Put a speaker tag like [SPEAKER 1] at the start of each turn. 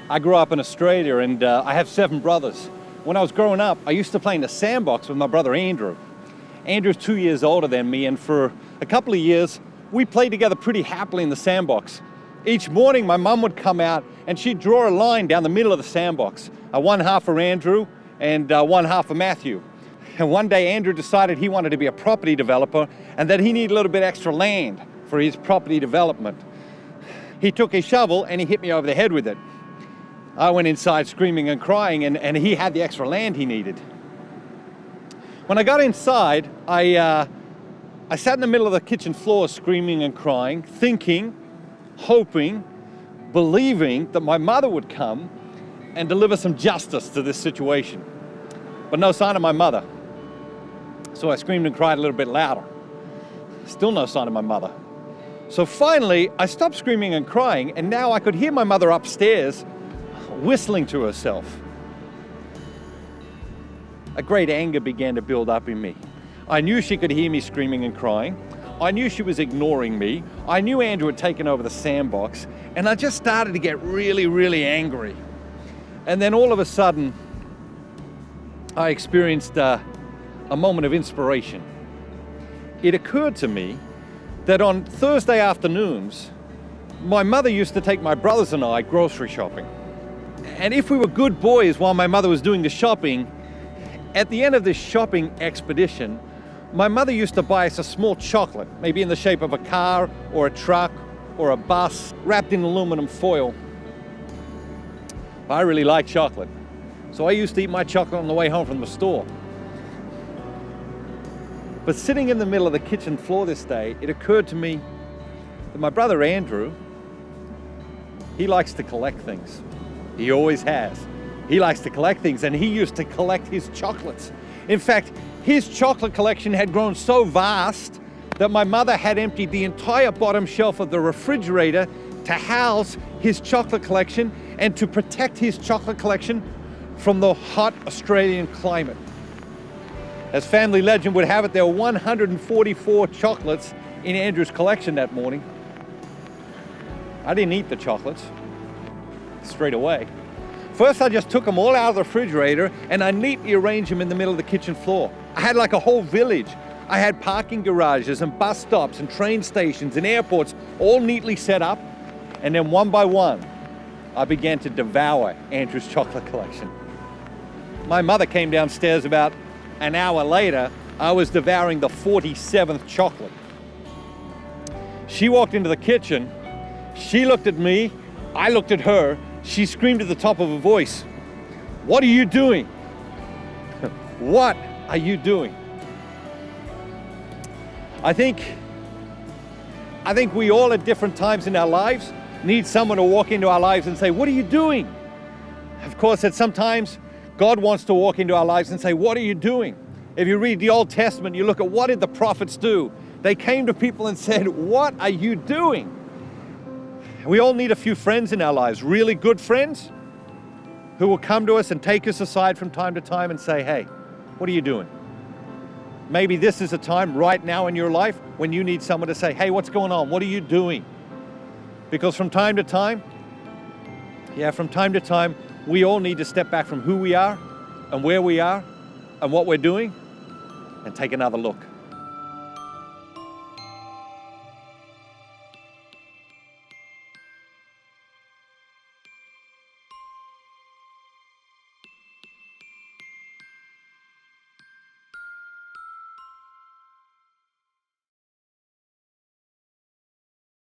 [SPEAKER 1] I grew up in Australia and I have 7 brothers. When I was growing up, I used to play in the sandbox with my brother Andrew. Andrew's 2 years older than me, and for a couple of years, we played together pretty happily in the sandbox. Each morning, my mum would come out and she'd draw a line down the middle of the sandbox, one half for Andrew and one half for Matthew. And one day, Andrew decided he wanted to be a property developer and that he needed a little bit extra land for his property development. He took his shovel and he hit me over the head with it. I went inside screaming and crying, and he had the extra land he needed. When I got inside, I sat in the middle of the kitchen floor screaming and crying, thinking, hoping, believing that my mother would come and deliver some justice to this situation. But no sign of my mother. So I screamed and cried a little bit louder. Still no sign of my mother. So finally, I stopped screaming and crying, and now I could hear my mother upstairs whistling to herself. A great anger began to build up in me. I knew she could hear me screaming and crying. I knew she was ignoring me. I knew Andrew had taken over the sandbox, and I just started to get really, really angry. And then all of a sudden, I experienced a moment of inspiration. It occurred to me that on Thursday afternoons, my mother used to take my brothers and I grocery shopping. And if we were good boys while my mother was doing the shopping, at the end of this shopping expedition, my mother used to buy us a small chocolate, maybe in the shape of a car or a truck or a bus, wrapped in aluminum foil. I really like chocolate, so I used to eat my chocolate on the way home from the store. But sitting in the middle of the kitchen floor this day, it occurred to me that my brother Andrew, he likes to collect things. He always has. He likes to collect things, and he used to collect his chocolates. In fact, his chocolate collection had grown so vast that my mother had emptied the entire bottom shelf of the refrigerator to house his chocolate collection and to protect his chocolate collection from the hot Australian climate. As family legend would have it, there were 144 chocolates in Andrew's collection that morning. I didn't eat the chocolates straight away. First, I just took them all out of the refrigerator and I neatly arranged them in the middle of the kitchen floor. I had like a whole village. I had parking garages and bus stops and train stations and airports all neatly set up. And then one by one, I began to devour Andrew's chocolate collection. My mother came downstairs about an hour later. I was devouring the 47th chocolate. She walked into the kitchen. She looked at me. I looked at her. She screamed at the top of her voice, "What are you doing? What are you doing?" I think we all at different times in our lives need someone to walk into our lives and say, "What are you doing?" Of course, at some times, God wants to walk into our lives and say, "What are you doing?" If you read the Old Testament, you look at what did the prophets do? They came to people and said, "What are you doing?" We all need a few friends in our lives, really good friends who will come to us and take us aside from time to time and say, "Hey, what are you doing?" Maybe this is a time right now in your life when you need someone to say, "Hey, what's going on? What are you doing?" Because from time to time, we all need to step back from who we are and where we are and what we're doing and take another look.